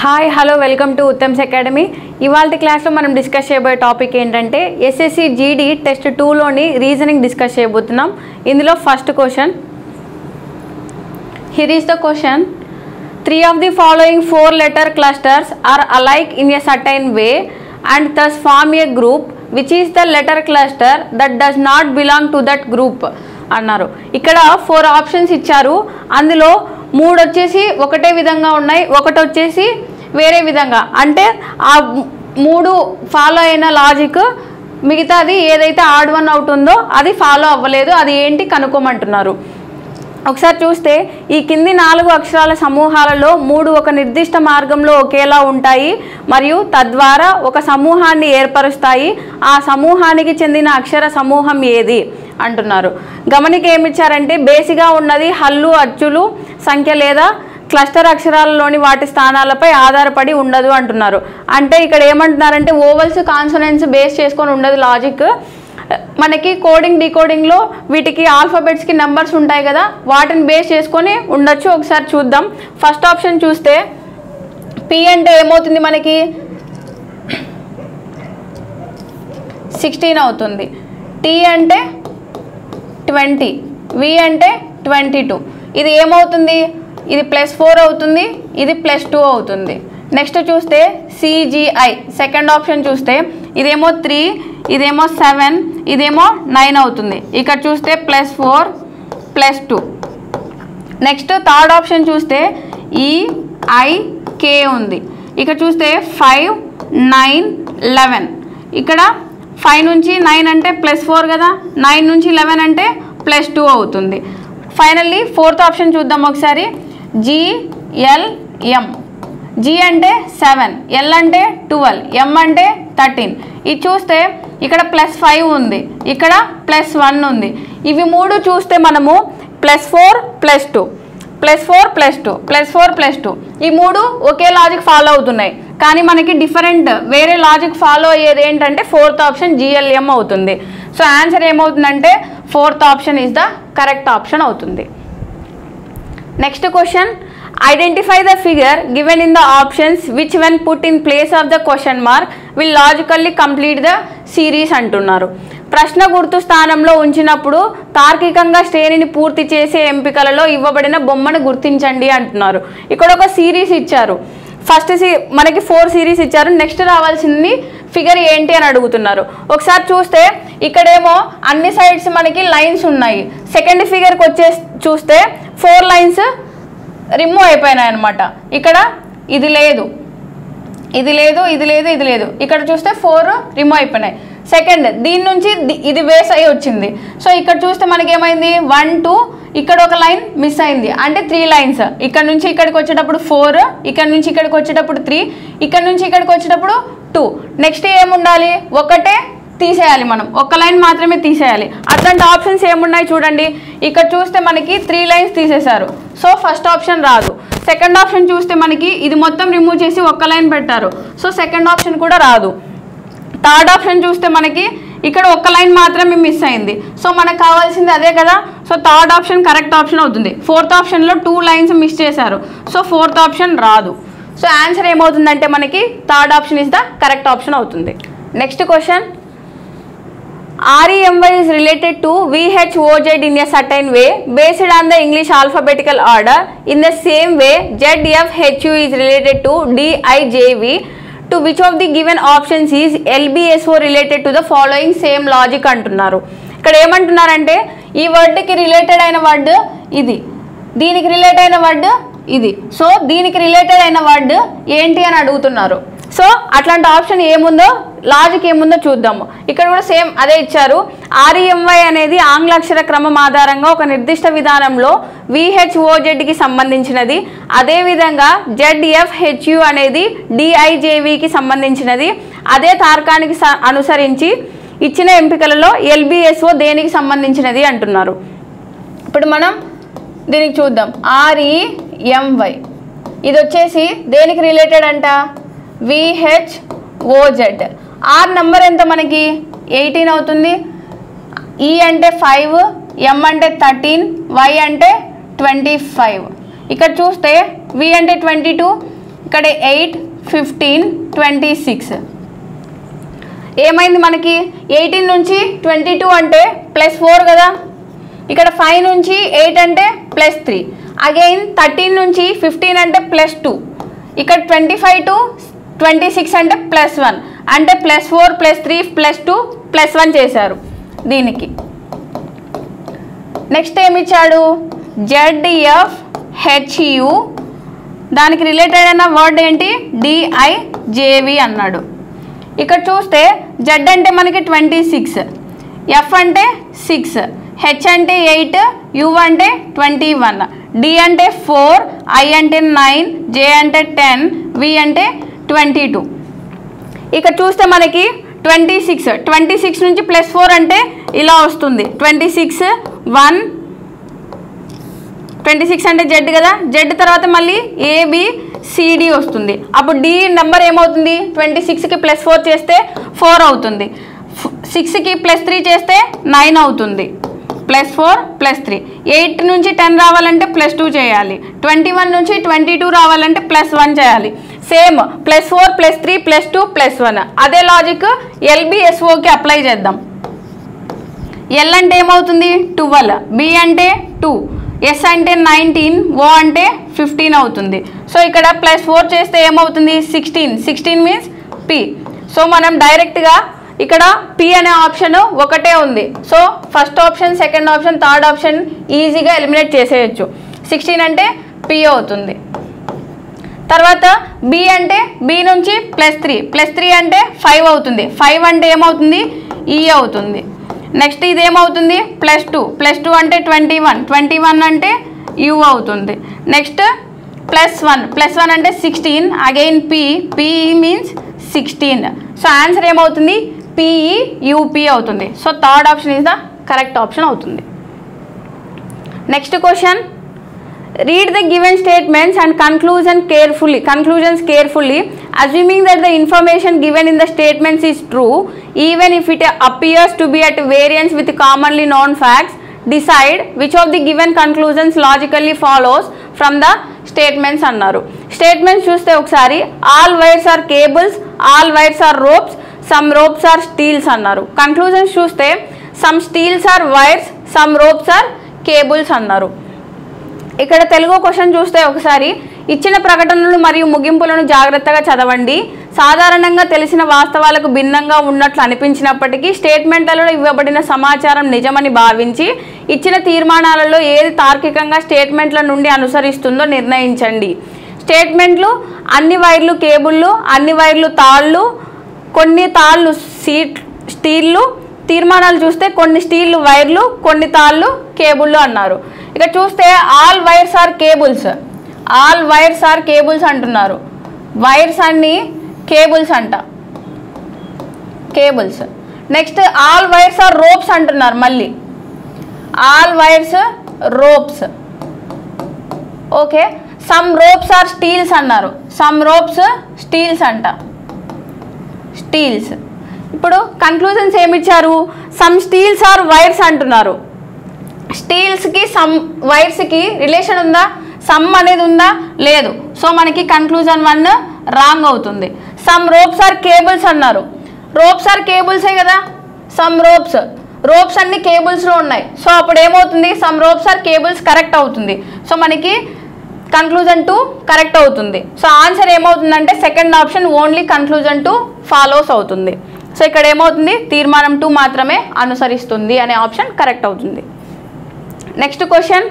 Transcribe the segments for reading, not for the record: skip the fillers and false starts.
Hi hello welcome to Uttam's academy. ఇవాళ క్లాస్లో మనం డిస్కస్ చేయబోయే టాపిక్ ఏంటంటే SSC GD test 2లోని reasoning discuss చేయబోతున్నాం. ఇందులో first question, here is the question. 3 of the following 4 letter clusters are alike in a certain way and thus form a group. Which is the letter cluster that does not belong to that group అన్నారు. ఇక్కడ 4 options ఇచ్చారు. అందులో 3 వచ్చేసి ఒకటే విధంగా ఉన్నాయి, ఒకటి వచ్చేసి వేరే విధంగా. అంటే ఆ 3 ఫాలో అయిన లాజిక్ మిగతాది ఏదైతే ఆడ్ వన్ అవుట్ ఉందో అది ఫాలో అవ్వలేదు. అది ఏంటి కనుక్కోమంటున్నారు. ఒకసారి చూస్తే ఈ కింది 4 అక్షరాల సమూహాలలో 3 ఒక నిర్దిష్ట మార్గంలో ఒకేలా ఉంటాయి మరియు తద్వారా ఒక సమూహాన్ని ఏర్పరుస్తాయి. ఆ సమూహానికి చెందిన అక్షర సమూహం ఏది అంటున్నారు. గమనిక ఏమిచ్చారంటే బేసిక్గా ఉన్నది హల్లు, అచ్చులు, సంఖ్య లేదా క్లస్టర్ అక్షరాలలోని వాటి స్థానాలపై ఆధారపడి ఉండదు అంటున్నారు. అంటే ఇక్కడ ఏమంటున్నారంటే ఓవల్స్ కాన్సోనెంట్స్ బేస్ చేసుకొని ఉండదు లాజిక్. మనకి కోడింగ్ డీకోడింగ్లో వీటికి ఆల్ఫాబెట్స్కి నెంబర్స్ ఉంటాయి కదా, వాటిని బేస్ చేసుకొని ఉండొచ్చు. ఒకసారి చూద్దాం. ఫస్ట్ ఆప్షన్ చూస్తే పి అంటే ఏమవుతుంది, మనకి 16 అవుతుంది. టీ అంటే 20, వి అంటే 22. ఇది ఏమవుతుంది, ఇది +4 అవుతుంది, ఇది +2 అవుతుంది. నెక్స్ట్ చూస్తే సిజిఐ సెకండ్ ఆప్షన్ చూస్తే ఇదేమో 3, ఇదేమో 7, ఇదేమో 9 అవుతుంది. ఇక్కడ చూస్తే +4 +2. నెక్స్ట్ థర్డ్ ఆప్షన్ చూస్తే ఈఐకే ఉంది. ఇక్కడ చూస్తే 5, 9, 11. ఇక్కడ 5 నుంచి 9 అంటే +4 కదా, 9 నుంచి 11 అంటే +2 అవుతుంది. ఫైనల్లీ ఫోర్త్ ఆప్షన్ చూద్దాం ఒకసారి. జిఎల్ఎం. జి అంటే 7, ఎల్ అంటే 12, ఎం అంటే 13. ఇది చూస్తే ఇక్కడ +5 ఉంది, ఇక్కడ +1 ఉంది. ఇవి 3 చూస్తే మనము +4 +2, +4 +2, +4 +2 ఈ 3 ఒకే లాజిక్ ఫాలో అవుతున్నాయి. కానీ మనకి డిఫరెంట్ వేరే లాజిక్ ఫాలో అయ్యేది ఏంటంటే ఫోర్త్ ఆప్షన్ జిఎల్ఎం అవుతుంది. సో ఆన్సర్ ఏమవుతుందంటే fourth option is the correct option అవుతుంది. Next question, identify the figure given in the options which when put in place of the question mark will logically complete the series అంటున్నారు. ప్రశ్న గుర్తు స్థానంలో ఉంచినప్పుడు తార్కికంగా శ్రేణిని పూర్తి చేసే ఎంపికలలో ఇవ్వబడిన బొమ్మను గుర్తించండి అంటున్నారు. ఇక్కడ ఒక సిరీస్ ఇచ్చారు. ఫస్ట్ మనకి 4 సిరీస్ ఇచ్చారు. నెక్స్ట్ రావాల్సింది ఫిగర్ ఏంటి అని అడుగుతున్నారు. ఒకసారి చూస్తే ఇక్కడేమో అన్ని సైడ్స్ మనకి లైన్స్ ఉన్నాయి. సెకండ్ ఫిగర్కి చూస్తే 4 లైన్స్ రిమూవ్ అయిపోయినాయి అనమాట. ఇక్కడ ఇది లేదు, ఇది లేదు, ఇది లేదు, ఇది లేదు. ఇక్కడ చూస్తే 4 రిమూవ్ అయిపోయినాయి. సెకండ్ దీని నుంచి ఇది బేస్ అయ్యి వచ్చింది. సో ఇక్కడ చూస్తే మనకి ఏమైంది 1, 2, ఇక్కడ ఒక లైన్ మిస్ అయింది. అంటే 3 లైన్స్. ఇక్కడ నుంచి ఇక్కడికి వచ్చేటప్పుడు 4, ఇక్కడ నుంచి ఇక్కడికి వచ్చేటప్పుడు 3, ఇక్కడ నుంచి ఇక్కడికి వచ్చేటప్పుడు 2. నెక్స్ట్ ఏముండాలి, ఒకటే తీసేయాలి, మనం ఒక్క లైన్ మాత్రమే తీసేయాలి. అట్లాంటి ఆప్షన్స్ ఏమున్నాయి చూడండి. ఇక్కడ చూస్తే మనకి 3 లైన్స్ తీసేశారు. సో ఫస్ట్ ఆప్షన్ రాదు. సెకండ్ ఆప్షన్ చూస్తే మనకి ఇది మొత్తం రిమూవ్ చేసి ఒక్క లైన్ పెట్టారు. సో సెకండ్ ఆప్షన్ కూడా రాదు. థర్డ్ ఆప్షన్ చూస్తే మనకి ఇక్కడ ఒక్క లైన్ మాత్రమే మిస్ అయింది. సో మనకు కావాల్సింది అదే కదా. So third option correct option అవుతుంది. ఫోర్త్ ఆప్షన్లో 2 లైన్స్ మిస్ చేశారు. సో ఫోర్త్ ఆప్షన్ రాదు. సో ఆన్సర్ ఏమవుతుందంటే మనకి third option is the correct option అవుతుంది. Next question, REMY is related to VHOZ in a certain way based on the English alphabetical order. In the same way, ZFHU is related to DIJV. To which of the given options is LBSO related to the following same logic అంటున్నారు. ఇక్కడ ఏమంటున్నారంటే ఈ వర్డ్కి related అయిన word ఇది, దీనికి relate అయిన word ఇది. So దీనికి రిలేటెడ్ అయిన వర్డ్ ఏంటి అని అడుగుతున్నారు. సో అట్లాంటి ఆప్షన్ ఏముందో, లాజిక్ ఏముందో చూద్దాము. ఇక్కడ కూడా సేమ్ అదే ఇచ్చారు. REMY అనేది ఆంగ్ల అక్షర క్రమం ఆధారంగా ఒక నిర్దిష్ట విధానంలో VHOZకి సంబంధించినది. అదేవిధంగా ZFHU అనేది DIJVకి సంబంధించినది. అదే తార్కానికి అనుసరించి ఇచ్చిన ఎంపికలలో LBSO దేనికి సంబంధించినది అంటున్నారు. ఇప్పుడు మనం దీనికి చూద్దాం. REMY ఇది వచ్చేసి దేనికి రిలేటెడ్ అంట, VHOZ. ఆర్ నెంబర్ ఎంత మనకి 18 అవుతుంది. ఈ అంటే 5, ఎం అంటే 13, వై అంటే 25. ఇక్కడ చూస్తే వి అంటే 22, ఇక్కడ 8, 15, 26. ఏమైంది మనకి 18 నుంచి 22 అంటే +4 కదా, ఇక్కడ 5 నుంచి 8 అంటే +3, అగైన్ 13 నుంచి 15 అంటే +2, ఇక్కడ 25 to 26 అంటే +1, అంటే +4 +3 +2 +1 చేశారు దీనికి. నెక్స్ట్ ఏమి ఇచ్చాడు, ZFHU, దానికి రిలేటెడ్ అయిన వర్డ్ ఏంటి, DIJV అన్నాడు. ఇక్కడ చూస్తే Z అంటే మనకి 26, F అంటే 6, H అంటే 8, U అంటే 21, D అంటే 4, I అంటే 9, J అంటే 10, V అంటే 22. ఇక్కడ చూస్తే మనకి 26 నుంచి +4 అంటే ఇలా వస్తుంది, 26 1, 26 అంటే Z కదా, Z తర్వాత మళ్ళీ ABCD వస్తుంది. అప్పుడు D నెంబర్ ఏమవుతుంది, 26కి +4 చేస్తే 4 అవుతుంది, 6కి +3 చేస్తే 9 అవుతుంది, +4 +3. 8 నుంచి 10 రావాలంటే +2 చేయాలి, 21 నుంచి 22 రావాలంటే +1 చేయాలి. సేమ్ +4 +3 +2 +1. అదే లాజిక్ LBSOకి అప్లై చేద్దాం. L అంటే ఏమవుతుంది 12, B అంటే 2, S అంటే 19, O అంటే 15 అవుతుంది. సో ఇక్కడ +4 చేస్తే ఏమవుతుంది 16 మీన్స్ P. సో మనం డైరెక్ట్గా ఇక్కడ P అనే ఆప్షన్ ఒకటే ఉంది. So first option, second option, third option ఈజీగా ఎలిమినేట్ చేసేయచ్చు. 16 అంటే P అవుతుంది. తర్వాత B అంటే B నుంచి +3 అంటే 5 అవుతుంది, 5 అంటే ఏమవుతుంది E అవుతుంది. నెక్స్ట్ ఇది ఏమవుతుంది +2 అంటే 21 అంటే U అవుతుంది. నెక్స్ట్ +1 అంటే 16, again P means 16. So answer ఏమవుతుంది PEUP అవుతుంది. So third option is the correct option అవుతుంది. Next question, read the given statements and conclusions carefully, assuming that the information given in the statements is true, even if it appears to be at variance with commonly known facts. Decide which of the given conclusions logically follows from the statements అన్నారు. Statements చూస్తే ఒకసారి all wires are cables, all wires are ropes, some ropes are steels అన్నారు. Conclusions చూస్తే some steels are wires, some ropes are cables అన్నారు. ఇక్కడ Telugu question చూస్తే ఒకసారి ఇచ్చిన ప్రకటనలు మరియు ముగింపులను జాగ్రత్తగా చదవండి. సాధారణంగా తెలిసిన వాస్తవాలకు భిన్నంగా ఉన్నట్లు అనిపించినప్పటికీ స్టేట్మెంట్లలో ఇవ్వబడిన సమాచారం నిజమని భావించి ఇచ్చిన తీర్మానాలలో ఏది తార్కికంగా స్టేట్మెంట్ల నుండి అనుసరిస్తుందో నిర్ణయించండి. స్టేట్మెంట్లు అన్ని వైర్లు కేబుళ్ళు, అన్ని వైర్లు తాళ్ళు, కొన్ని తాళ్ళు స్టీళ్ళు. తీర్మానాలు చూస్తే కొన్ని స్టీల్ వైర్లు, కొన్ని తాళ్ళు కేబుళ్ళు అన్నారు. ఇక చూస్తే ఆల్ వైర్స్ ఆర్ కేబుల్స్ అంటున్నారు. వైర్స్ అన్ని కేబుల్స్ అంట, cables. Next all wires are ropes అంటున్నారు, మళ్ళీ all wires ropes. Okay, some ropes are steels అన్నారు, సమ్ రోప్స్ స్టీల్స్ అంట, స్టీల్స్. ఇప్పుడు కన్క్లూజన్స్ ఏమిచ్చారు, సమ్ స్టీల్స్ ఆర్ వైర్స్ అంటున్నారు. స్టీల్స్కి సమ్ వైర్స్కి రిలేషన్ ఉందా, సమ్ అనేది ఉందా, లేదు. సో మనకి కన్క్లూజన్ 1 రాంగ్ అవుతుంది. సమ్ రోప్స్ ఆర్ కేబుల్స్ అన్నారు, రోప్స్ ఆర్ కేబుల్సే కదా, సమ్ రోప్స్ అన్ని కేబుల్స్లో ఉన్నాయి. సో అప్పుడు ఏమవుతుంది, some ropes are cables correct అవుతుంది. సో మనకి కన్క్లూజన్ 2 కరెక్ట్ అవుతుంది. సో ఆన్సర్ ఏమవుతుందంటే second option only conclusion 2 follows అవుతుంది. సో ఇక్కడ ఏమవుతుంది, తీర్మానం 2 మాత్రమే అనుసరిస్తుంది అనే ఆప్షన్ కరెక్ట్ అవుతుంది. Next question,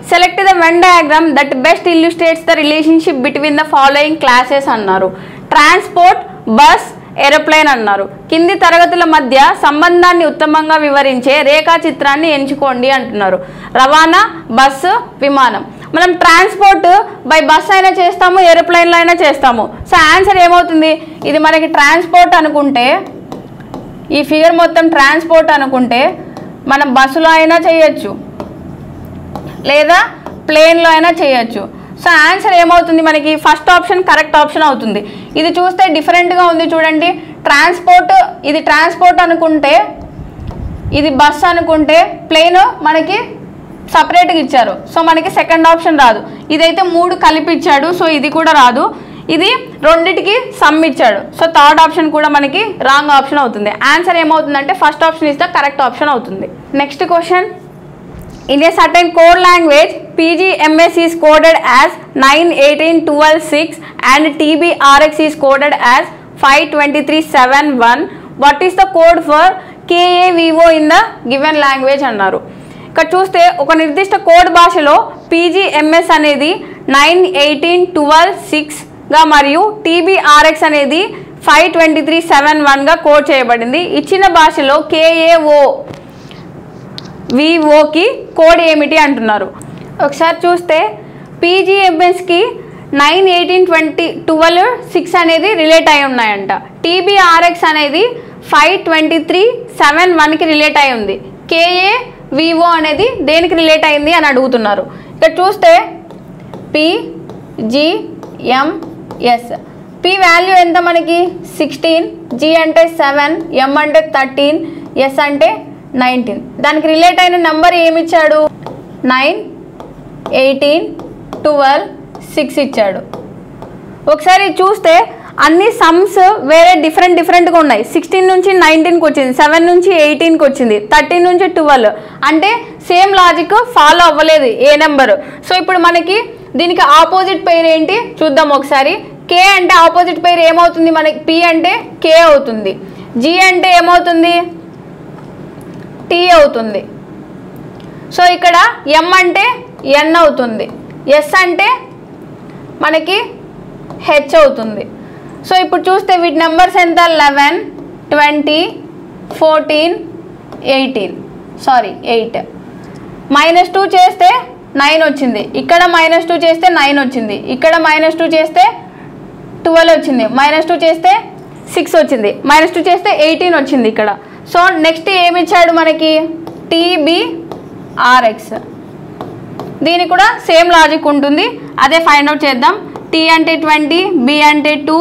select the Venn diagram that best illustrates the relationship between the following classes అన్నారు. ట్రాన్స్పోర్ట్, బస్, ఏరోప్లేన్ అన్నారు. కింది తరగతుల మధ్య సంబంధాన్ని ఉత్తమంగా వివరించే రేఖాచిత్రాన్ని ఎంచుకోండి అంటున్నారు. రవాణా, బస్సు, విమానం. మనం ట్రాన్స్పోర్ట్ బై బస్ అయినా చేస్తాము, ఏరోప్లేన్లో అయినా చేస్తాము. సో ఆన్సర్ ఏమవుతుంది, ఇది మనకి ట్రాన్స్పోర్ట్ అనుకుంటే, ఈ ఫిగర్ మొత్తం ట్రాన్స్పోర్ట్ అనుకుంటే మనం బస్సులో అయినా చేయొచ్చు లేదా ప్లేన్లో అయినా చేయొచ్చు. సో ఆన్సర్ ఏమవుతుంది మనకి ఫస్ట్ ఆప్షన్ కరెక్ట్ ఆప్షన్ అవుతుంది. ఇది చూస్తే డిఫరెంట్గా ఉంది చూడండి, ట్రాన్స్పోర్ట్, ఇది ట్రాన్స్పోర్ట్ అనుకుంటే, ఇది బస్ అనుకుంటే, ప్లేన్ మనకి సపరేట్గా ఇచ్చారు. సో మనకి సెకండ్ ఆప్షన్ రాదు. ఇదైతే 3 కలిపి ఇచ్చాడు, సో ఇది కూడా రాదు. ఇది రెండిటికి సమ్ ఇచ్చాడు. సో థర్డ్ ఆప్షన్ కూడా మనకి రాంగ్ ఆప్షన్ అవుతుంది. ఆన్సర్ ఏమవుతుందంటే first option is the correct option అవుతుంది. Next question, in a certain code language PGMS is coded as 9, 18, 12, 6 and TBRX is coded as 5, 23, 7, 1. What is the code for KAVO in the given language అన్నారు. ఇక్కడ చూస్తే ఒక నిర్దిష్ట code భాషలో PGMS అనేది 9, 18, 12, 6గా మరియు TBRX అనేది 5, 23, 7, 1గా కోడ్ చేయబడింది. ఇచ్చిన భాషలో KAVOకి కోడ్ ఏమిటి అంటున్నారు. ఒకసారి చూస్తే PGMSకి 9, 18, 20, 12, 6 అనేది రిలేట్ అయి ఉన్నాయంట. TBRX అనేది 5, 23, 7, 1కి రిలేట్ అయి ఉంది. KAVO అనేది దేనికి రిలేట్ అయింది అని అడుగుతున్నారు. ఇక్కడ చూస్తే PGMS P వాల్యూ ఎంత మనకి 16, G అంటే 7, M అంటే 13, S అంటే 19. దానికి రిలేట్ అయిన నెంబర్ ఏమిచ్చాడు? 9, 18, 12, 6 ఇచ్చాడు. ఒకసారి చూస్తే అన్ని సమ్స్ వేరే డిఫరెంట్గా ఉన్నాయి. 16 నుంచి 19కి వచ్చింది, 7 నుంచి 18కి వచ్చింది, 13 నుంచి 12. అంటే సేమ్ లాజిక్ ఫాలో అవ్వలేదు ఏ నెంబర్. సో ఇప్పుడు మనకి దీనికి ఆపోజిట్ పేరు ఏంటి చూద్దాం ఒకసారి. K అంటే ఆపోజిట్ పేరు ఏమవుతుంది మనకి? P అంటే K అవుతుంది, G అంటే ఏమవుతుంది? T అవుతుంది. సో ఇక్కడ M అంటే N అవుతుంది, S అంటే మనకి H అవుతుంది. సో ఇప్పుడు చూస్తే వీటి నెంబర్స్ ఎంత? 11, 20, 14, 18 8. -2 చేస్తే 9 వచ్చింది, ఇక్కడ -2 చేస్తే 9 వచ్చింది, ఇక్కడ -2 చేస్తే 12 వచ్చింది, -2 చేస్తే 6 వచ్చింది, -2 చేస్తే 18 వచ్చింది ఇక్కడ. సో నెక్స్ట్ ఏమి ఇచ్చాడు మనకి? TBRX. దీనికి కూడా సేమ్ లాజిక్ ఉంటుంది, అదే ఫైండ్ అవుట్ చేద్దాం. T అంటే 20, B అంటే 2,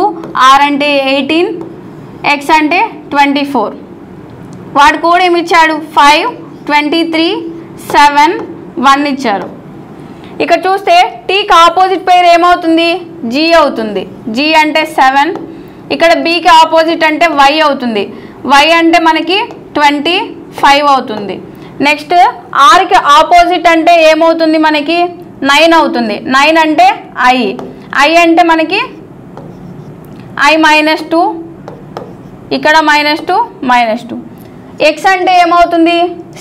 R అంటే 18, X అంటే 24. వాడు కోడ్ ఏమి ఇచ్చాడు? 5, 23, 7, 1 ఇచ్చారు. ఇక్కడ చూస్తే Tకి ఆపోజిట్ పేరు ఏమవుతుంది? G అవుతుంది, G అంటే 7. ఇక్కడ Bకి ఆపోజిట్ అంటే Y అవుతుంది, Y అంటే మనకి 25 అవుతుంది. నెక్స్ట్ Rకి ఆపోజిట్ అంటే ఏమవుతుంది మనకి? 9 అవుతుంది, 9 అంటే I అంటే మనకి I -2, ఇక్కడ -2, -2. X అంటే ఏమవుతుంది?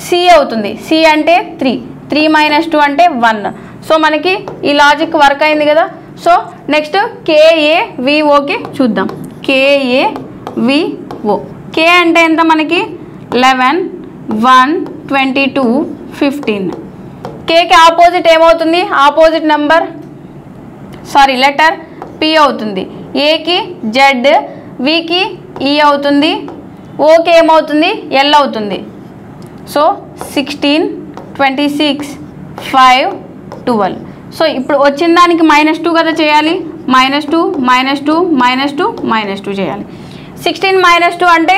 C అవుతుంది, C అంటే 3, 3 - 2 అంటే 1. సో మనకి ఈ లాజిక్ వర్క్ అయింది కదా. సో నెక్స్ట్ KAVOకి చూద్దాం. KAVO K అంటే ఎంత మనకి? 11, 1, 22, 15. Kకి ఆపోజిట్ ఏమవుతుంది? ఆపోజిట్ నెంబర్ లెటర్ P అవుతుంది, Aకి Z, Vకి E అవుతుంది, Oకి ఏమవుతుంది? L అవుతుంది. సో 16, 26, 5, 12. సో ఇప్పుడు వచ్చిన దానికి -2 కదా చేయాలి. -2, -2, -2, -2 చేయాలి. 16 - 2 అంటే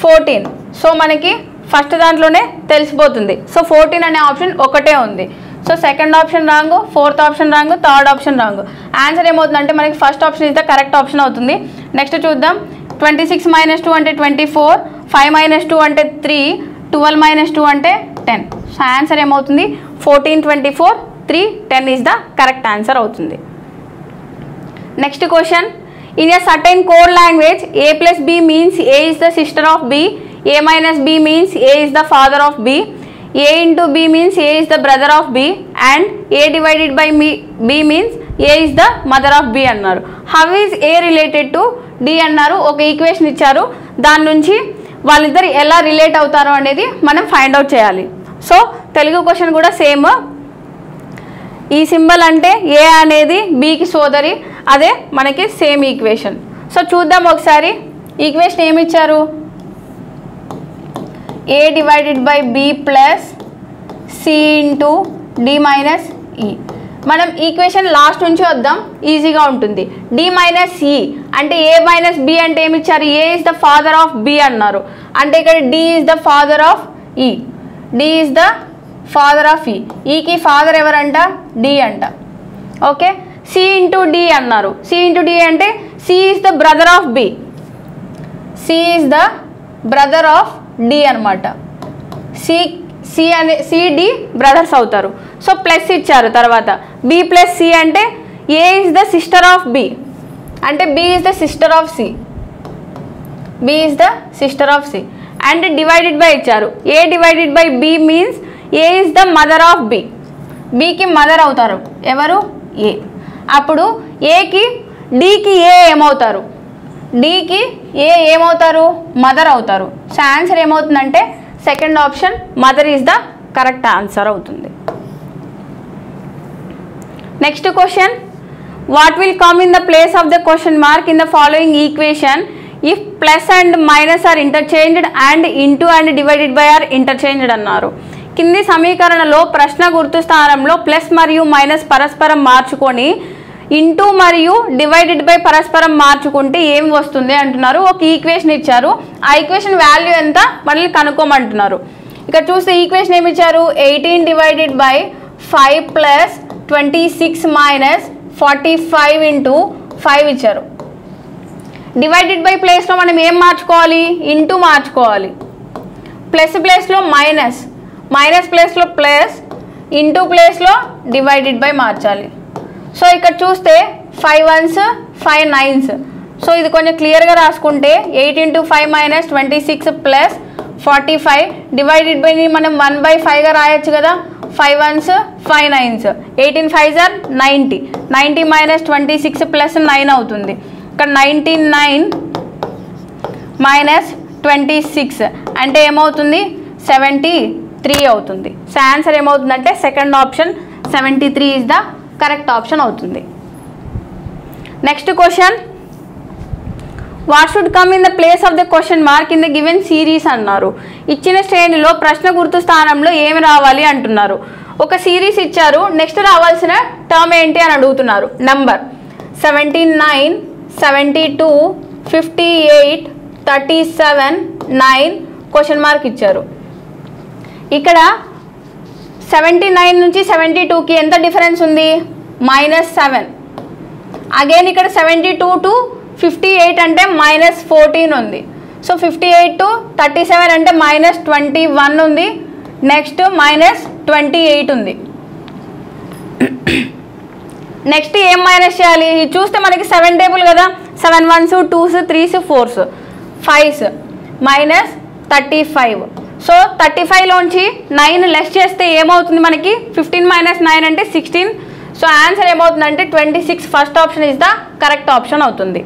14. సో మనకి ఫస్ట్ దాంట్లోనే తెలిసిపోతుంది. సో 14 అనే ఆప్షన్ ఒకటే ఉంది. So second option wrong, fourth option wrong, third option wrong. Answer ఏమవుతుందంటే మనకి first option is the correct option అవుతుంది. నెక్స్ట్ చూద్దాం. 26 - 2 అంటే 24, 5 - 2 అంటే 3, 12 - 2 అంటే 10. సో ఆన్సర్ ఏమవుతుంది? 14, 24, 3, 10 ఈజ్ ద కరెక్ట్ ఆన్సర్ అవుతుంది. Next question, in a certain code language A plus B means A is the sister of B, A minus B means A is the father of B, A into B means A is the brother of B, and A divided by B means A is the mother of B అన్నారు. How is A related to D అన్నారు. ఒక equation ఇచ్చారు, దాని నుంచి వాళ్ళిద్దరు ఎలా relate అవుతారో అనేది మనం ఫైండ్ అవుట్ చేయాలి. సో తెలుగు క్వశ్చన్ కూడా సేమ్. ఈ సింబల్ అంటే A అనేది Bకి సోదరి, అదే మనకి సేమ్ ఈక్వేషన్. సో చూద్దాం ఒకసారి. ఈక్వేషన్ ఏమి ఇచ్చారు? A divided by B plus C into D minus E. మనం ఈక్వేషన్ లాస్ట్ నుంచి వద్దాం, ఈజీగా ఉంటుంది. D minus E అంటే A minus B అంటే ఏమి ఇచ్చారు? A is the father of B అన్నారు. అంటే ఇక్కడ D is the father of E. D is the father of E. Eకి ఫాదర్ ఎవరంట? D అంట. ఓకే. సి ఇంటూ డి అన్నారు. సి ఇంటూ డి అంటే C is the brother of B. C is the brother of D అనమాట. CD brothers అవుతారు. So plus ఇచ్చారు. తర్వాత B plus C అంటే A is the sister of B అంటే B is the sister of C. B is the sister of C. And divided by ఇచ్చారు. A divided by B means A is the mother of B. బికి mother అవుతారు ఎవరు? ఏ. అప్పుడు ఏకి డికి ఏ ఏమవుతారు? డికి ఏ ఏమవుతారు? Mother అవుతారు. సో ఆన్సర్ ఏమవుతుందంటే second option mother is the correct answer అవుతుంది. Next question, what will come in the place of the question mark in the following equation if plus and minus are interchanged and into and divided by are interchanged అన్నారు. కింది సమీకరణలో ప్రశ్న గుర్తు స్థానంలో plus మరియు minus పరస్పరం మార్చుకొని into మరియు divided by పరస్పరం మార్చుకుంటే ఏం వస్తుంది అంటున్నారు. ఒక ఈక్వేషన్ ఇచ్చారు. ఆ ఈక్వేషన్ వాల్యూ ఎంత మళ్ళీ కనుక్కోమంటున్నారు. ఇక్కడ చూస్తే ఈక్వేషన్ ఏమి ఇచ్చారు? 18 divided by 5 plus 26 minus 45 into 5 ఇచ్చారు. డివైడెడ్ బై ప్లేస్లో మనం ఏం మార్చుకోవాలి? ఇంటూ మార్చుకోవాలి. ప్లస్ ప్లేస్లో మైనస్, మైనస్ ప్లేస్లో ప్లస్, ఇంటూ ప్లేస్లో డివైడెడ్ బై మార్చాలి. సో ఇక్కడ చూస్తే 5 1s 5 9s. సో ఇది కొంచెం క్లియర్గా రాసుకుంటే 8 ఇంటూ 5 మైనస్ 26 ప్లస్ 45 డివైడెడ్ బైని మనం 1/5గా రాయొచ్చు కదా. 5 1s 5 9s. 18 5s are 90. 90 minus 26 plus 9 అవుతుంది. ఇక్కడ 99 మైనస్ 26 అంటే ఏమవుతుంది? 73 అవుతుంది. సో ఆన్సర్ ఏమవుతుందంటే second option 73 is the correct option అవుతుంది. Next question, what should come in the place of the question mark in the given series అన్నారు. ఇచ్చిన శ్రేణిలో ప్రశ్న గుర్తు స్థానంలో ఏమి రావాలి అంటున్నారు. ఒక సిరీస్ ఇచ్చారు. నెక్స్ట్ రావాల్సిన టర్మ్ ఏంటి అని అడుగుతున్నారు. నంబర్ 79 72 58 37 9 క్వశ్చన్ మార్క్ ఇచ్చారు. ఇక్కడ 79 నుంచి 72కి ఎంత డిఫరెన్స్ ఉంది? -7. అగైన్ ఇక్కడ 72 టు 58 అంటే -14 ఉంది. సో 58 టు 37 అంటే -21 ఉంది. నెక్స్ట్ -28 ఉంది. నెక్స్ట్ ఏం మైనస్ చేయాలి? చూస్తే మనకి 7 టేబుల్ కదా. 7 1s 2s 3s 4s 5s -35. So 35లోంచి 9 less చేస్తే ఏమవుతుంది మనకి? 15 - 9 అంటే 16. సో ఆన్సర్ ఏమవుతుందంటే 26. First option is the correct option అవుతుంది.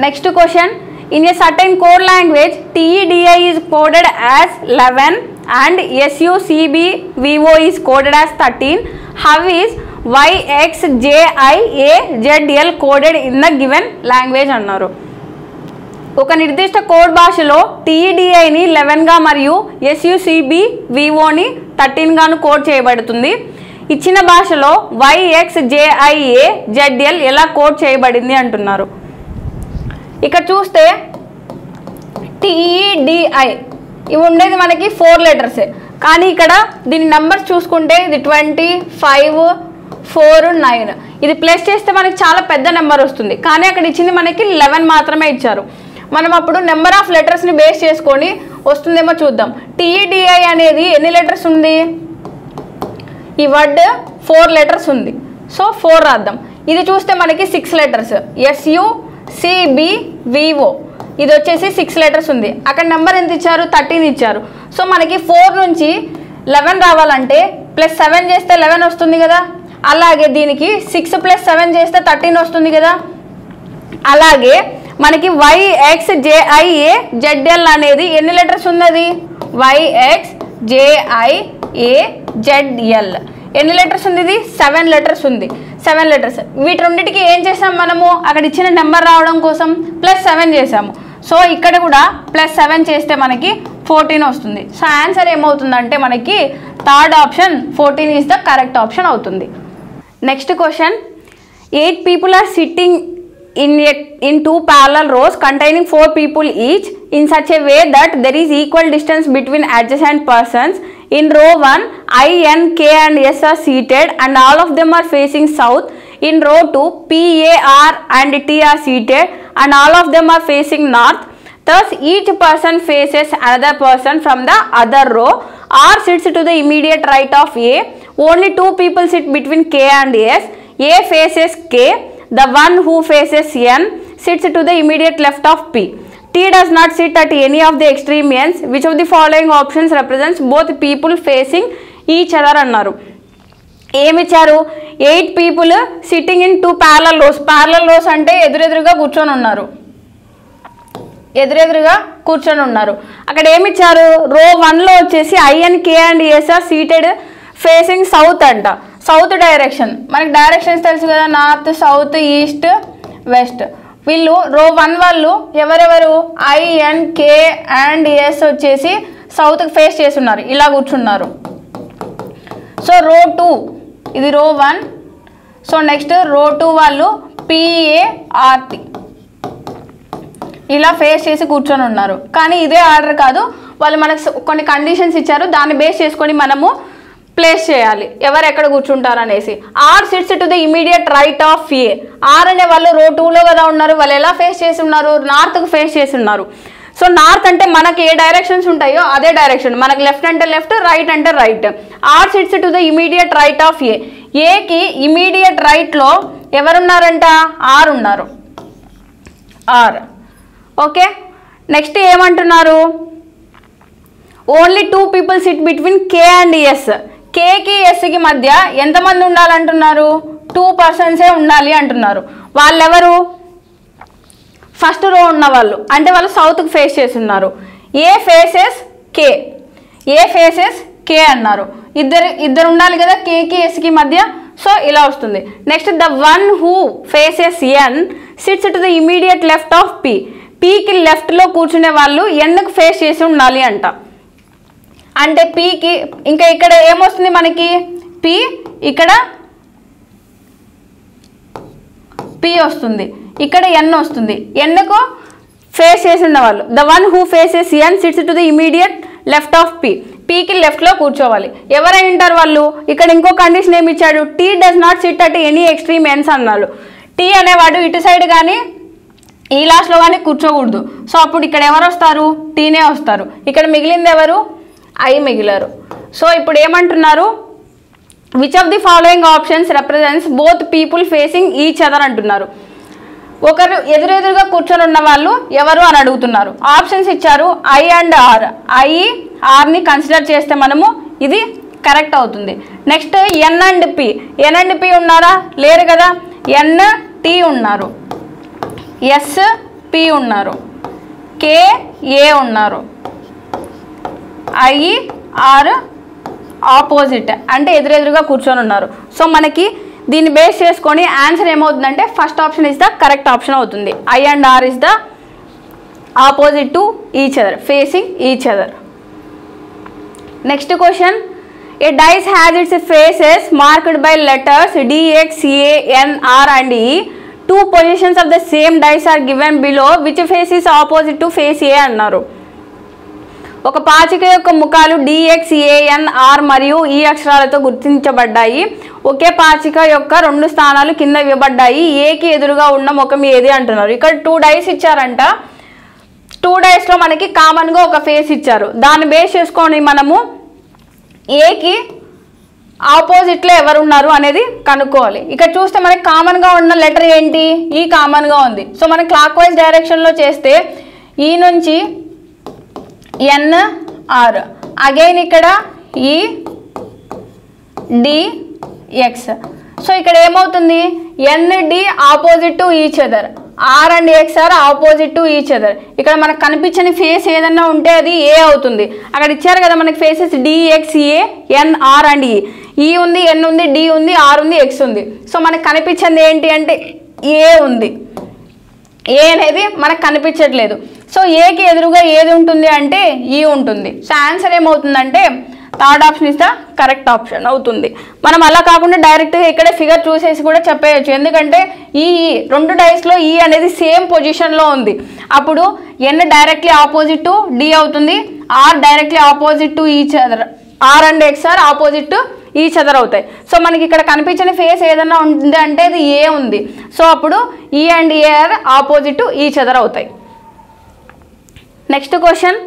Next question, in a certain code language TEDI is coded as 11 and SUCBVO is coded as 13. How is YXJIAZL coded in the given language అన్నారు. ఒక నిర్దిష్ట code భాషలో TEDIని 11గా మరియు SUCBVOని 13గాను code చేయబడుతుంది. ఇచ్చిన భాషలో YXJIAZL ఎలా కోడ్ చేయబడింది అంటున్నారు. ఇక్కడ చూస్తే TEDI ఇవి ఉండేది మనకి 4 లెటర్సే. కానీ ఇక్కడ దీని నెంబర్స్ చూసుకుంటే ఇది 25 4 9. ఇది ప్లస్ చేస్తే మనకి చాలా పెద్ద నెంబర్ వస్తుంది. కానీ అక్కడ ఇచ్చింది మనకి 11 మాత్రమే ఇచ్చారు. మనం అప్పుడు నెంబర్ ఆఫ్ లెటర్స్ని బేస్ చేసుకొని వస్తుందేమో చూద్దాం. TEDI అనేది ఎన్ని లెటర్స్ ఉంది? ఈ వర్డ్ 4 లెటర్స్ ఉంది. సో 4 రాద్దాం. ఇది చూస్తే మనకి 6 లెటర్స్ SUCBVO. ఇది వచ్చేసి 6 లెటర్స్ ఉంది. అక్కడ నెంబర్ ఎంత ఇచ్చారు? 13 ఇచ్చారు. సో మనకి 4 నుంచి 11 రావాలంటే +7 చేస్తే 11 వస్తుంది కదా. అలాగే దీనికి 6 + 7 చేస్తే 13 వస్తుంది కదా. అలాగే మనకి YXJIAZL అనేది ఎన్ని లెటర్స్ ఉన్నది? YXJIAZL ఎన్ని లెటర్స్ ఉంది? ఇది 7 లెటర్స్ ఉంది. 7 లెటర్స్. వీటి రెండింటికి ఏం చేసాం మనము? అక్కడ ఇచ్చిన నెంబర్ రావడం కోసం +7 చేసాము. సో ఇక్కడ కూడా +7 చేస్తే మనకి 14 వస్తుంది. సో ఆన్సర్ ఏమవుతుందంటే మనకి third option 14 is the correct option అవుతుంది. Next question, 8 people are sitting in 2 parallel rows containing 4 people each in such a way that there is equal distance between adjacent persons. In row 1, I, N, K and S are seated and all of them are facing south. In row 2, P, A, R and T are seated and all of them are facing north. Thus, each person faces another person from the other row. R sits to the immediate right of A. Only 2 people sit between K and S. A faces K. The one who faces N sits to the immediate left of P. T does not sit at any of the extreme ends. Which of the following options represents both people facing each other అన్నారు. ఏమిచ్చారు? 8 people sitting in 2 parallel rows. Parallel rows అంటే ఎదురెదురుగా కూర్చొని ఉన్నారు. అక్కడ ఏమిచ్చారు? రో 1లో వచ్చేసి IN, K and S are seated facing south అంట. South direction మనకి డైరెక్షన్స్ తెలుసు కదా, నార్త్, సౌత్, ఈస్ట్, వెస్ట్. వీళ్ళు రో 1 వాళ్ళు ఎవరెవరు? IN, K and S వచ్చేసి సౌత్కి ఫేస్ చేసి ఉన్నారు, ఇలా కూర్చున్నారు. సో రో 2 ఇది రో 1. సో నెక్స్ట్ రో 2 వాళ్ళు PART ఇలా ఫేస్ చేసి కూర్చొని ఉన్నారు. కానీ ఇదే ఆర్డర్ కాదు, వాళ్ళు మనకు కొన్ని కండిషన్స్ ఇచ్చారు, దాన్ని బేస్ చేసుకొని మనము ప్లేస్ చేయాలి ఎవరు ఎక్కడ కూర్చుంటారు అనేసి. R sits to the immediate right of A. R అనే వాళ్ళు రో 2లో కదా ఉన్నారు, వాళ్ళు ఎలా ఫేస్ చేసి ఉన్నారు? నార్త్కు ఫేస్ చేసి ఉన్నారు. సో నార్త్ అంటే మనకి ఏ డైరెక్షన్స్ ఉంటాయో అదే డైరెక్షన్, మనకి లెఫ్ట్ అంటే లెఫ్ట్, రైట్ అంటే right. R sits to the immediate right of A. ఏకి ఇమీడియట్ రైట్లో ఎవరున్నారంట? ఆర్ ఉన్నారు, ఆర్. ఓకే, నెక్స్ట్ ఏమంటున్నారు? Only 2 people sit between K and S. కేకి ఎస్కి మధ్య ఎంతమంది ఉండాలంటున్నారు? 2 persons ఉండాలి అంటున్నారు. వాళ్ళెవరు? ఫస్ట్ రో ఉన్న వాళ్ళు, అంటే వాళ్ళు సౌత్కి ఫేస్ చేసి ఉన్నారు. ఏ ఫేసెస్ కే అన్నారు. ఇద్దరు ఉండాలి కదా కేకి ఎస్కి మధ్య. సో ఇలా వస్తుంది. Next the one who faces N sits to the immediate left of P. పీకి లెఫ్ట్లో కూర్చునే వాళ్ళు ఎన్కి ఫేస్ చేసి ఉండాలి అంట. అంటే పీకి ఇంకా ఇక్కడ ఏమొస్తుంది మనకి? పి, ఇక్కడ పి వస్తుంది, ఇక్కడ ఎన్ వస్తుంది. ఎన్కు ఫేస్ చేసి ఉన్నవాళ్ళు the one who faces N sits to the immediate left of P. పీకి లెఫ్ట్లో కూర్చోవాలి. ఎవరై ఉంటారు వాళ్ళు? ఇక్కడ ఇంకో కండిషన్ ఏమి ఇచ్చాడు? T does not sit at any extreme ends అన్నాడు. టీ అనేవాడు ఇటు సైడ్ కానీ ఈ లాస్ట్లో కానీ కూర్చోకూడదు. సో అప్పుడు ఇక్కడ ఎవరు వస్తారు? టీనే వస్తారు. ఇక్కడ మిగిలింది ఎవరు? ఐ మిగిలారు. సో ఇప్పుడు ఏమంటున్నారు? Which of the following options represents both people facing each other అంటున్నారు. ఒకరు ఎదురెదురుగా కూర్చొని ఉన్న వాళ్ళు ఎవరు అని అడుగుతున్నారు. ఆప్షన్స్ ఇచ్చారు ఐ అండ్ ఆర్. ఆర్ని కన్సిడర్ చేస్తే మనము ఇది కరెక్ట్ అవుతుంది. Next N and P. N and P ఉన్నారా? లేరు కదా. ఎన్ టీ ఉన్నారు, ఎస్ పి ఉన్నారు, కే ఏ ఉన్నారు, ఐ ఆర్ ఆపోజిట్ అంటే ఎదురెదురుగా కూర్చొని ఉన్నారు. సో మనకి దీన్ని బేస్ చేసుకొని ఆన్సర్ ఏమవుతుందంటే first option is the correct option అవుతుంది. I and R is the opposite to each other, facing each other. Next question, a dice has its faces marked by letters DX, A, N, R and E. 2 positions of the same dice are given below. Which face is opposite to face A అన్నారు. ఒక పాచిక యొక్క ముఖాలు DX, A, N, R మరియు E అక్షరాలతో గుర్తించబడ్డాయి. ఒకే పాచిక యొక్క 2 స్థానాలు కింద ఇవ్వబడ్డాయి. ఏకి ఎదురుగా ఉన్న ముఖం ఏది అంటున్నారు. ఇక్కడ 2 డైస్ ఇచ్చారంట. 2 డైస్లో మనకి కామన్గా ఒక ఫేస్ ఇచ్చారు. దాన్ని బేస్ చేసుకొని మనము ఏకి ఆపోజిట్లో ఎవరు ఉన్నారు అనేది కనుక్కోవాలి. ఇక్కడ చూస్తే మనకి కామన్గా ఉన్న లెటర్ ఏంటి? ఈ కామన్గా ఉంది. సో మనం క్లాక్ వైజ్ డైరెక్షన్లో చేస్తే ఈ నుంచి ఎన్ ఆర్, అగైన్ ఇక్కడ ఈ డిఎక్స్. సో ఇక్కడ ఏమవుతుంది? N D opposite to each other, R and X R opposite to each other. ఇక్కడ మనకు కనిపించని ఫేస్ ఏదన్నా ఉంటే అది ఏ అవుతుంది. అక్కడ ఇచ్చారు కదా మనకి faces DX, A, N, R and E ఉంది, N ఉంది, D ఉంది, R ఉంది, X ఉంది. సో మనకు కనిపించింది ఏంటి అంటే ఏ ఉంది. ఏ అనేది మనకు కనిపించట్లేదు. సో ఏకి ఎదురుగా ఏది ఉంటుంది అంటే ఈ ఉంటుంది. సో ఆన్సర్ ఏమవుతుందంటే third option is the correct option అవుతుంది. మనం అలా కాకుండా డైరెక్ట్గా ఇక్కడ ఫిగర్ చూసేసి కూడా చెప్పేయచ్చు. ఎందుకంటే ఈ 2 డైస్లో ఈ అనేది సేమ్ పొజిషన్లో ఉంది. అప్పుడు N directly opposite to D అవుతుంది, R directly opposite to each other R and X R opposite each other అవుతాయి. సో మనకి ఇక్కడ కనిపించని ఫేస్ ఏదైనా ఉంది అంటే అది ఏ ఉంది. సో అప్పుడు E and A are opposite each other అవుతాయి. Next question,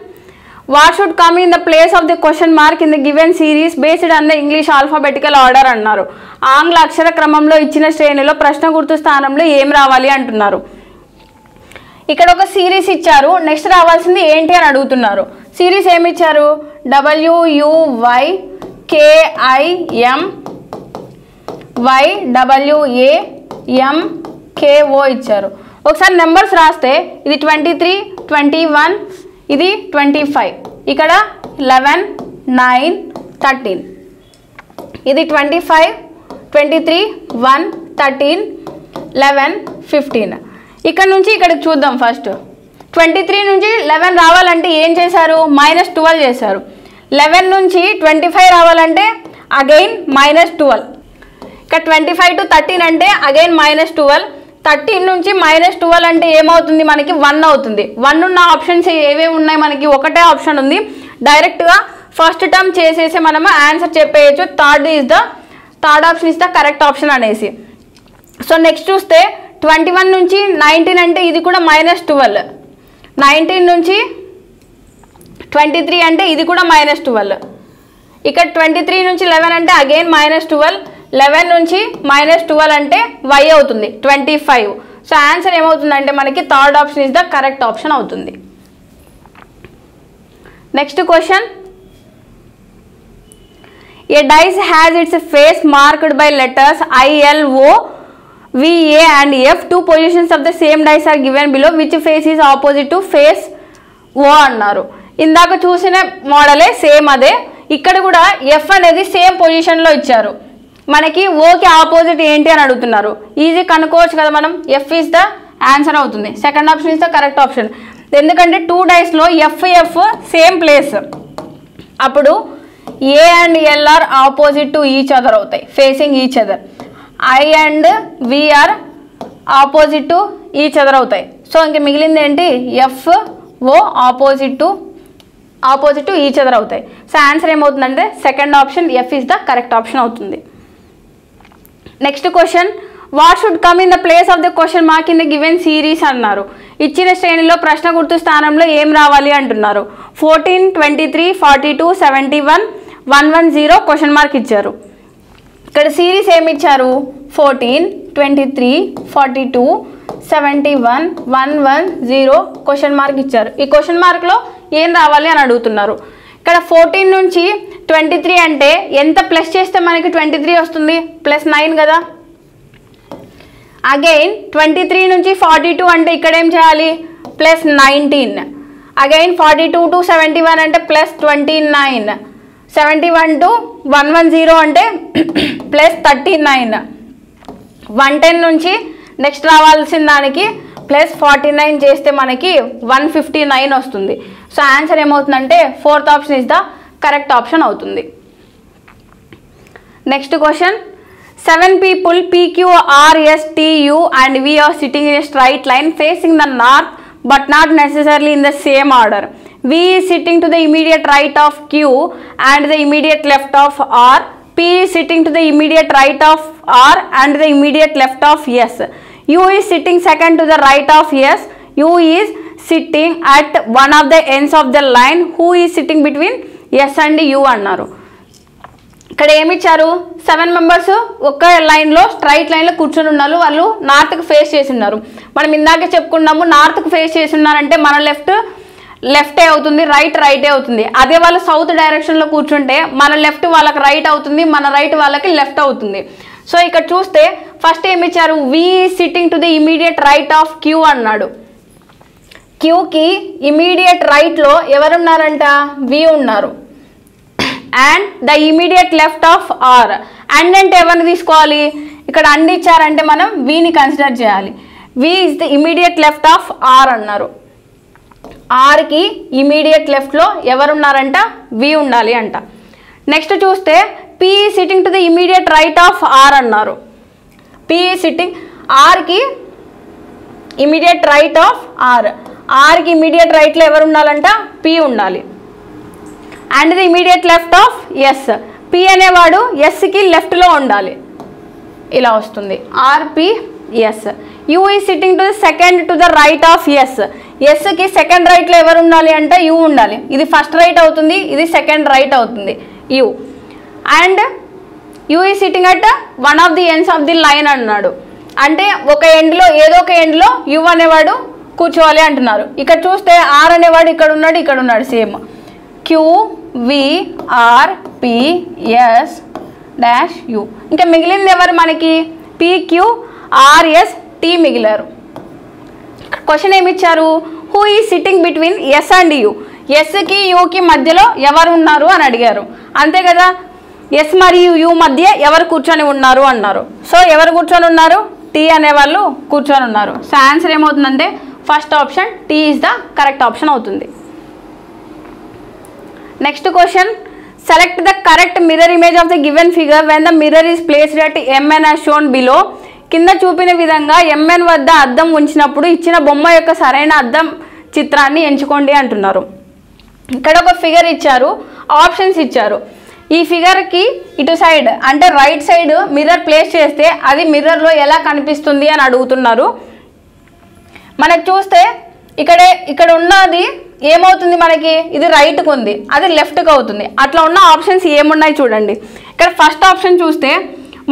what should come in the place of the question mark in the given series based on the English alphabetical order అన్నారు. ఆంగ్ల అక్షర క్రమంలో ఇచ్చిన శ్రేణిలో ప్రశ్న గుర్తు స్థానంలో ఏం రావాలి అంటున్నారు. ఇక్కడ ఒక సిరీస్ ఇచ్చారు, నెక్స్ట్ రావాల్సింది ఏంటి అని అడుగుతున్నారు. సిరీస్ ఏమి ఇచ్చారు? WUYKIMYWAMKO ఇచ్చారు. ఒకసారి నెంబర్స్ రాస్తే ఇది 23, 21, ఇది 25, ఇక్కడ 11, 9, 13, ఇది 25, 23, 1, 13, 11, 15. ఇక్కడ నుంచి ఇక్కడికి చూద్దాం. ఫస్ట్ 23 నుంచి 11 రావాలంటే ఏం చేశారు? -12 చేశారు. 11 నుంచి 25 రావాలంటే అగైన్ -12. ఇక్కడ 25 to 13 అంటే అగైన్ -12. 13 నుంచి -12 అంటే ఏమవుతుంది? మనకి 1 అవుతుంది. 1 ఉన్న ఆప్షన్స్ ఏవేవి ఉన్నాయి? మనకి ఒకటే ఆప్షన్ ఉంది. డైరెక్ట్గా ఫస్ట్ టర్మ్ చేసేసి మనము ఆన్సర్ చెప్పేయచ్చు. Third option is the correct option అనేసి. సో నెక్స్ట్ చూస్తే 21 నుంచి 19 అంటే ఇది కూడా -12. 19 నుంచి 23 అంటే ఇది కూడా -12. ఇక్కడ 23 నుంచి 11 అంటే అగైన్ -12. 11 నుంచి -12 అంటే y అవుతుంది 25. సో ఆన్సర్ ఏమవుతుందంటే మనకి third option is the correct option అవుతుంది. Next question, a dice has its face marked by letters ILO VA and F. Two positions of the same dice are given below. Which face is opposite to face O అన్నారు. ఇందాక చూసిన మోడలే same అదే. ఇక్కడ కూడా F అనేది same పొజిషన్లో ఇచ్చారు. మనకి ఓకి ఆపోజిట్ ఏంటి అని అడుగుతున్నారు. ఈజీ కనుక్కోవచ్చు కదా మనం. F ఈజ్ ద ఆన్సర్ అవుతుంది. Second option is the correct option. ఎందుకంటే 2 డైస్లో F సేమ్ ప్లేస్. అప్పుడు A and L are opposite to each other అవుతాయి, facing each other. I and V are opposite to each other అవుతాయి. సో ఇంక మిగిలింది ఏంటి? FO opposite to each other అవుతాయి. సో ఆన్సర్ ఏమవుతుందంటే second option F is the correct option అవుతుంది. Next question, what should come in the place of the question mark in the given series అన్నారు. ఇచ్చిన శ్రేణిలో ప్రశ్న గుర్తు స్థానంలో ఏం రావాలి అంటున్నారు. 14, 23, 42, 71, 110 క్వశ్చన్ మార్క్ ఇచ్చారు. ఇక్కడ సిరీస్ ఏమి ఇచ్చారు? 14, 23, 42, 71, 110 క్వశ్చన్ మార్క్ ఇచ్చారు. ఈ క్వశ్చన్ మార్క్లో ఏం రావాలి అని అడుగుతున్నారు. ఇక్కడ 14 నుంచి 23 అంటే ఎంత ప్లస్ చేస్తే మనకి 23 వస్తుంది? +9 కదా. అగైన్ 23 నుంచి 42 అంటే ఇక్కడ ఏం చేయాలి? +19. అగైన్ 42 to 71 అంటే +29. 71 to 110 అంటే +39. 110 నుంచి నెక్స్ట్ రావాల్సిన దానికి +49 చేస్తే మనకి 159 వస్తుంది. సో ఆన్సర్ ఏమవుతుందంటే fourth option is the correct option అవుతుంది. Next question, 7 people PQRSTU and V are sitting in a straight line facing the north but not necessarily in the same order. V is sitting to the immediate right of Q and the immediate left of R. P is sitting to the immediate right of R and the immediate left of S. U is sitting second to the right of S. U is sitting at one of the ends of the line. Who is sitting between S and U అన్నారు. ఇక్కడ ఏమి ఇచ్చారు? 7 members ఒక లైన్లో straight లైన్లో కూర్చొని ఉన్నారు. వాళ్ళు నార్త్కి ఫేస్ చేసి ఉన్నారు. మనం ఇందాకే చెప్పుకున్నాము, నార్త్కి ఫేస్ చేసి ఉన్నారంటే మన లెఫ్టే అవుతుంది, రైటే అవుతుంది. అదే వాళ్ళు సౌత్ డైరెక్షన్లో కూర్చుంటే మన లెఫ్ట్ వాళ్ళకి రైట్ అవుతుంది, మన రైట్ వాళ్ళకి లెఫ్ట్ అవుతుంది. సో ఇక్కడ చూస్తే ఫస్ట్ ఏమి ఇచ్చారు? V sitting to the immediate right of Q అన్నాడు. క్యూకి ఇమీడియట్ రైట్లో ఎవరున్నారంట? వి ఉన్నారు. And the immediate left of R. And అంటే ఎవరిని తీసుకోవాలి? ఇక్కడ అండ్ ఇచ్చారంటే మనం వీని కన్సిడర్ చేయాలి. V is the immediate left of R అన్నారు. ఆర్కి ఇమీడియట్ లెఫ్ట్లో ఎవరున్నారంట? వి ఉండాలి అంట. నెక్స్ట్ చూస్తే P sitting to the immediate right of R అన్నారు. పి సిట్టింగ్ ఆర్కి ఇమీడియట్ రైట్ ఆఫ్ ఆర్. ఆర్కి ఇమీడియట్ రైట్లో ఎవరు ఉండాలంట? పి ఉండాలి. And the immediate left of S. P అనేవాడు ఎస్కి లెఫ్ట్లో ఉండాలి, ఇలా వస్తుంది RPS. U is sitting to the second to the right of S. ఎస్కి సెకండ్ రైట్లో ఎవరు ఉండాలి అంటే యూ ఉండాలి. ఇది ఫస్ట్ రైట్ అవుతుంది, ఇది సెకండ్ రైట్ అవుతుంది you. And you is sitting at one of the ends of the line అన్నాడు, అంటే ఒక ఎండ్లో ఏదో ఒక ఎండ్లో యూ అనేవాడు కూర్చోవాలి అంటున్నారు. ఇక్కడ చూస్తే ఆర్ అనేవాడు ఇక్కడ ఉన్నాడు సేమ్. QVRPS dash you. ఇంకా మిగిలింది ఎవరు మనకి? PQRST మిగిలారు. క్వశ్చన్ ఏమి ఇచ్చారు? Who is sitting between S and U. ఎస్కి యూకి మధ్యలో ఎవరు ఉన్నారు అని అడిగారు, అంతే కదా. ఎస్ మరియు యూ మధ్య ఎవరు కూర్చొని ఉన్నారు అన్నారు. సో ఎవరు కూర్చొని ఉన్నారు? టీ అనేవాళ్ళు కూర్చొని ఉన్నారు. సో ఆన్సర్ ఏమవుతుందంటే first option T is the correct option అవుతుంది. Next question, select the correct mirror image of the given figure when the mirror is placed at MN as shown below. కింద చూపిన విధంగా MN వద్ద అద్దం ఉంచినప్పుడు ఇచ్చిన బొమ్మ యొక్క సరైన అద్దం చిత్రాన్ని ఎంచుకోండి అంటున్నారు. ఇక్కడ ఒక ఫిగర్ ఇచ్చారు, ఆప్షన్స్ ఇచ్చారు. ఈ ఫిగర్కి ఇటు సైడ్ అంటే రైట్ సైడ్ మిర్రర్ ప్లేస్ చేస్తే అది మిర్రర్లో ఎలా కనిపిస్తుంది అని అడుగుతున్నారు. మనకు చూస్తే ఇక్కడ ఉన్నది ఏమవుతుంది మనకి? ఇది రైట్కి ఉంది, అది లెఫ్ట్కి అవుతుంది. అట్లా ఉన్న ఆప్షన్స్ ఏమున్నాయి చూడండి. ఇక్కడ ఫస్ట్ ఆప్షన్ చూస్తే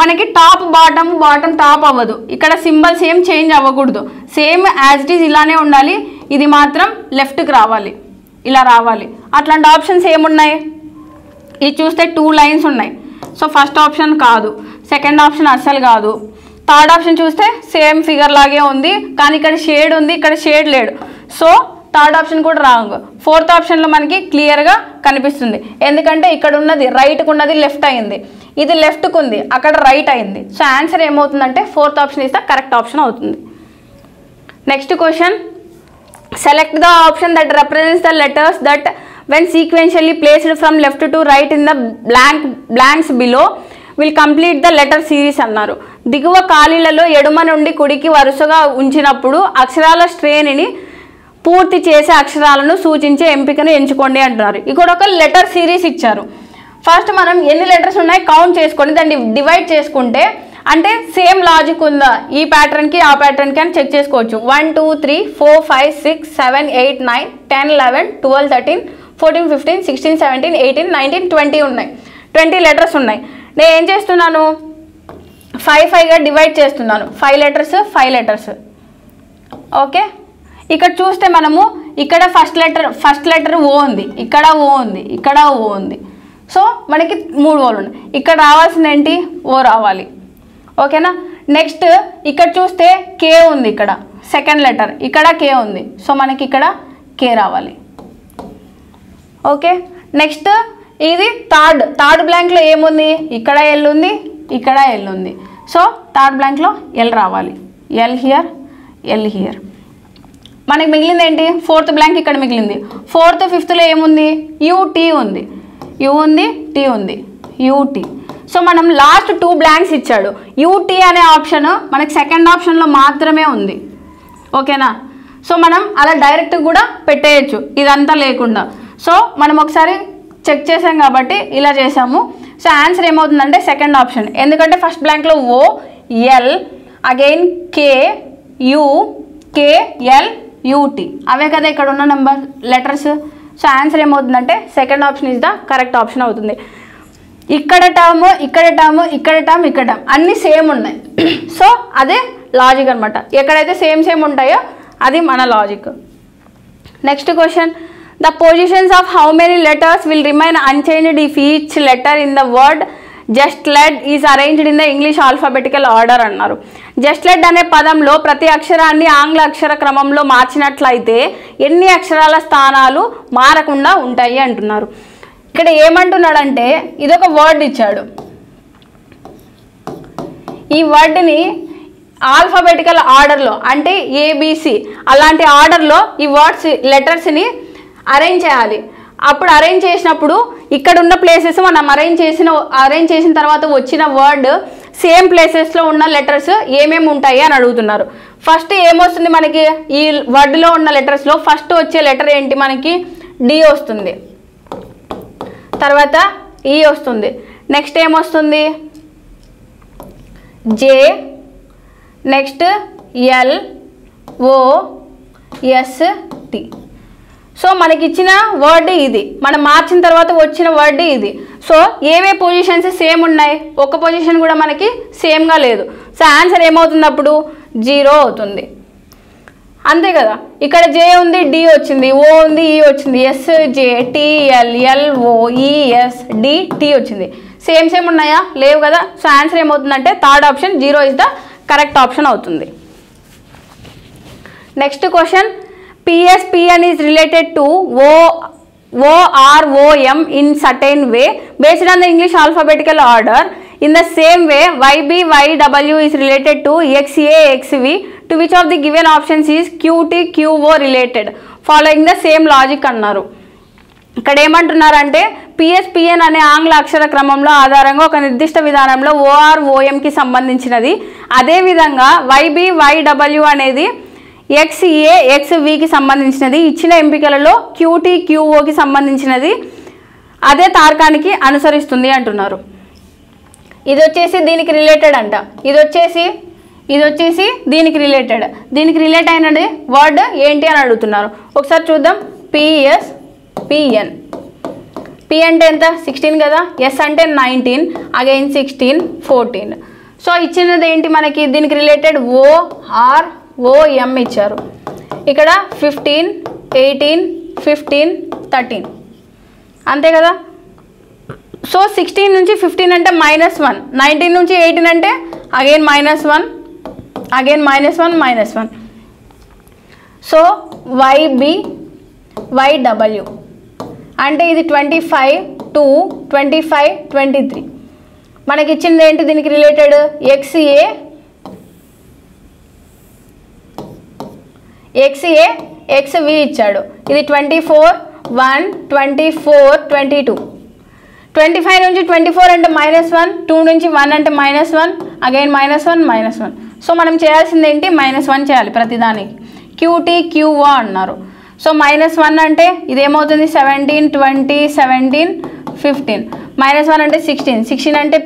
మనకి టాప్ బాటమ్ టాప్ అవ్వదు. ఇక్కడ సింబల్స్ ఏం చేంజ్ అవ్వకూడదు, సేమ్ యాజ్ ఇట్ ఈజ్ ఇలానే ఉండాలి. ఇది మాత్రం లెఫ్ట్కి రావాలి, ఇలా రావాలి. అట్లాంటి ఆప్షన్స్ ఏమున్నాయి? ఇది చూస్తే 2 లైన్స్ ఉన్నాయి. సో ఫస్ట్ ఆప్షన్ కాదు, సెకండ్ ఆప్షన్ అస్సలు కాదు. థర్డ్ ఆప్షన్ చూస్తే సేమ్ ఫిగర్ లాగే ఉంది, కానీ ఇక్కడ షేడ్ ఉంది, ఇక్కడ షేడ్ లేడు. సో థర్డ్ ఆప్షన్ కూడా రాంగ్. ఫోర్త్ ఆప్షన్లో మనకి క్లియర్గా కనిపిస్తుంది, ఎందుకంటే ఇక్కడ ఉన్నది రైట్కు ఉన్నది లెఫ్ట్ అయింది, ఇది లెఫ్ట్కు ఉంది, అక్కడ రైట్ అయింది. సో ఆన్సర్ ఏమవుతుందంటే fourth option is the correct option అవుతుంది. Next question, select the option that represents the letters that when sequentially placed from left to right in the blanks below will complete the letter series అన్నారు. దిగువ ఖాళీలలో ఎడమ నుండి కుడికి వరుసగా ఉంచినప్పుడు అక్షరాల శ్రేణిని పూర్తి చేసే అక్షరాలను సూచించే ఎంపికను ఎంచుకోండి అంటున్నారు. ఇక్కడ ఒక లెటర్ సిరీస్ ఇచ్చారు. ఫస్ట్ మనం ఎన్ని లెటర్స్ ఉన్నాయి కౌంట్ చేసుకొని దాన్ని డివైడ్ చేసుకుంటే అంటే సేమ్ లాజిక్ ఉందా ఈ ప్యాటర్న్కి ఆ ప్యాటర్న్కి అని చెక్ చేసుకోవచ్చు. 1 2 3 4 5 6 7 8 9 10 11 12 13 14 15 16 17 18 19 20 ఉన్నాయి. 20 లెటర్స్ ఉన్నాయి. నేను ఏం చేస్తున్నాను, 5గా డివైడ్ చేస్తున్నాను. 5 లెటర్స్. ఓకే, ఇక్కడ చూస్తే మనము ఇక్కడ ఫస్ట్ లెటర్ ఓ ఉంది, ఇక్కడ ఓ ఉంది, ఇక్కడ ఓ ఉంది. సో మనకి 3 ఓలు ఉన్నాయి. ఇక్కడ రావాల్సింది ఏంటి? ఓ రావాలి. ఓకేనా. నెక్స్ట్ ఇక్కడ చూస్తే కే ఉంది, ఇక్కడ సెకండ్ లెటర్, ఇక్కడ కే ఉంది. సో మనకి ఇక్కడ కే రావాలి. ఓకే, నెక్స్ట్ ఇది థర్డ్ బ్లాంక్లో ఏముంది? ఇక్కడ ఎల్ ఉంది, ఇక్కడ ఎల్ ఉంది. సో థర్డ్ బ్లాంక్లో ఎల్ రావాలి. L here. మనకి మిగిలింది ఏంటి? ఫోర్త్ బ్లాంక్ ఇక్కడ మిగిలింది. ఫోర్త్ ఫిఫ్త్లో ఏముంది? యూటీ ఉంది, యూ ఉంది, టీ ఉంది, యూటీ. సో మనం లాస్ట్ 2 బ్లాంక్స్ ఇచ్చాడు. యూటీ అనే ఆప్షన్ మనకి సెకండ్ ఆప్షన్లో మాత్రమే ఉంది. ఓకేనా. సో మనం అలా డైరెక్ట్ కూడా పెట్టేయచ్చు ఇదంతా లేకుండా. సో మనం ఒకసారి చెక్ చేసాం కాబట్టి ఇలా చేసాము. సో ఆన్సర్ ఏమవుతుందంటే సెకండ్ ఆప్షన్, ఎందుకంటే ఫస్ట్ బ్లాంక్లో O L again K U K L UT అవే కదా ఇక్కడ ఉన్న నెంబర్ లెటర్స్. సో ఆన్సర్ ఏమవుతుందంటే second option is the correct option అవుతుంది. ఇక్కడ టర్మ్ అన్నీ సేమ్ ఉన్నాయి. సో అదే లాజిక్ అనమాట. ఎక్కడైతే సేమ్ ఉంటాయో అది మన logic. Next question, the positions of how many letters will remain unchanged if each letter in the word just led is arranged in the English alphabetical order అన్నారు. Just led అనే పదంలో ప్రతి అక్షరాన్ని ఆంగ్ల అక్షర క్రమంలో మార్చినట్లయితే ఎన్ని అక్షరాల స్థానాలు మారకుండా ఉంటాయి అంటున్నారు. ఇక్కడ ఏమంటున్నాడంటే ఇదొక వర్డ్ ఇచ్చాడు, ఈ వర్డ్ని ఆల్ఫాబెటికల్ ఆర్డర్లో అంటే ఏబిసి అలాంటి ఆర్డర్లో ఈ వర్డ్స్ లెటర్స్ని అరేంజ్ చేయాలి. అప్పుడు అరేంజ్ చేసినప్పుడు ఇక్కడ ఉన్న ప్లేసెస్ మనం అరేంజ్ చేసిన తర్వాత వచ్చిన వర్డ్ సేమ్ ప్లేసెస్లో ఉన్న లెటర్స్ ఏమేమి ఉంటాయి అని అడుగుతున్నారు. ఫస్ట్ ఏమొస్తుంది మనకి? ఈ వర్డ్లో ఉన్న లెటర్స్లో ఫస్ట్ వచ్చే లెటర్ ఏంటి? మనకి డి వస్తుంది. తర్వాత ఈ వస్తుంది. నెక్స్ట్ ఏమొస్తుంది? జే, నెక్స్ట్ ఎల్, ఓ, ఎస్, టి. సో మనకి ఇచ్చిన వర్డ్ ఇది, మనం మార్చిన తర్వాత వచ్చిన వర్డ్ ఇది. సో ఏవే పొజిషన్స్ సేమ్ ఉన్నాయి, ఒక పొజిషన్ కూడా మనకి సేమ్గా లేదు. సో ఆన్సర్ ఏమవుతుంది అప్పుడు? 0 అవుతుంది. అంతే కదా. ఇక్కడ జే ఉంది, డి వచ్చింది, ఓ ఉంది, ఈ వచ్చింది, S, J, T, L, L, O, E, S, D, T వచ్చింది. సేమ్ ఉన్నాయా? లేవు కదా. సో ఆన్సర్ ఏమవుతుందంటే third option 0 is the correct option అవుతుంది. Next question, PSPN is related to OROM in certain way based on the English alphabetical order. In the same way, YBYW is related to XA, XV. To which of the given options is QT, QO related? Following the same logic అన్నారు. ఇక్కడ ఏమంటున్నారంటే PSPN అనే ఆంగ్ల అక్షర క్రమంలో ఆధారంగా ఒక నిర్దిష్ట విధానంలో OROMకి సంబంధించినది. అదేవిధంగా YBYW అనేది XA, XVకి సంబంధించినది. ఇచ్చిన ఎంపికలలో QT, QOకి సంబంధించినది అదే తార్కానికి అనుసరిస్తుంది అంటున్నారు. ఇది వచ్చేసి దీనికి రిలేటెడ్ అంట, ఇది వచ్చేసి దీనికి రిలేటెడ్. దీనికి రిలేట్ అయినది వర్డ్ ఏంటి అని అడుగుతున్నారు. ఒకసారి చూద్దాం. PSPN. P అంటే ఎంత? 16 కదా. S అంటే 19, అగైన్ 16, 14. సో ఇచ్చినది ఏంటి మనకి? దీనికి రిలేటెడ్ OROM ఇచ్చారు. ఇక్కడ 15, 18, 15, 13 అంతే కదా. సో 16 నుంచి 15 అంటే -1, 19 నుంచి 18 అంటే అగైన్ -1, అగైన్ -1. సో YBYW అంటే ఇది 25 to 25, 23. మనకి ఇచ్చింది ఏంటి దీనికి రిలేటెడ్? XA, XV ఇచ్చాడు. ఇది 24, 1, 24, 22. 25 నుంచి 24 అంటే -1, 2 నుంచి 1 అంటే -1, అగైన్ -1. సో మనం చేయాల్సింది ఏంటి? -1 చేయాలి ప్రతిదానికి. QT, QO అన్నారు. సో -1 అంటే ఇదేమవుతుంది? 17, 20, 17, 15. -1 అంటే 16 అంటే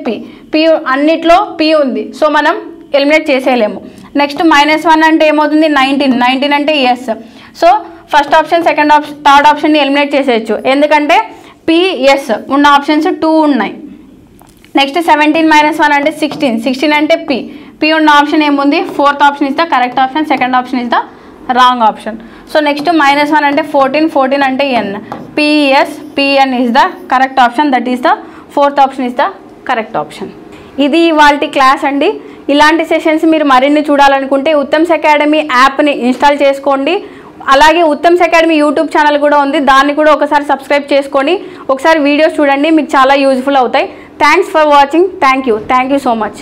P అన్నిట్లో P ఉంది. సో మనం ఎలిమినేట్ చేసేయలేము. నెక్స్ట్ -1 అంటే ఏమవుతుంది? 19 అంటే S. So first option, second option, third ఆప్షన్ని ఎలిమినేట్ చేసేయచ్చు. ఎందుకంటే PS ఉన్న ఆప్షన్స్ 2 ఉన్నాయి. నెక్స్ట్ 17 - 1 అంటే 16 అంటే P ఉన్న ఆప్షన్ ఏముంది? Fourth option is the correct option, second option is the wrong option. So next -1 అంటే 14 అంటే N. PSPN is the correct option, that is the fourth option is the correct option. ఇది ఇవాల్టి class అండి. ఇలాంటి sessions మీరు మరిన్ని చూడాలనుకుంటే Uttam's academy యాప్ని ఇన్స్టాల్ చేసుకోండి. అలాగే ఉత్తమ్స్ అకాడమీ యూట్యూబ్ ఛానల్ కూడా ఉంది, దాన్ని కూడా ఒకసారి సబ్స్క్రైబ్ చేసుకొని ఒకసారి వీడియోస్ చూడండి, మీకు చాలా యూజ్ఫుల్ అవుతాయి. Thanks for watching. Thank you so much.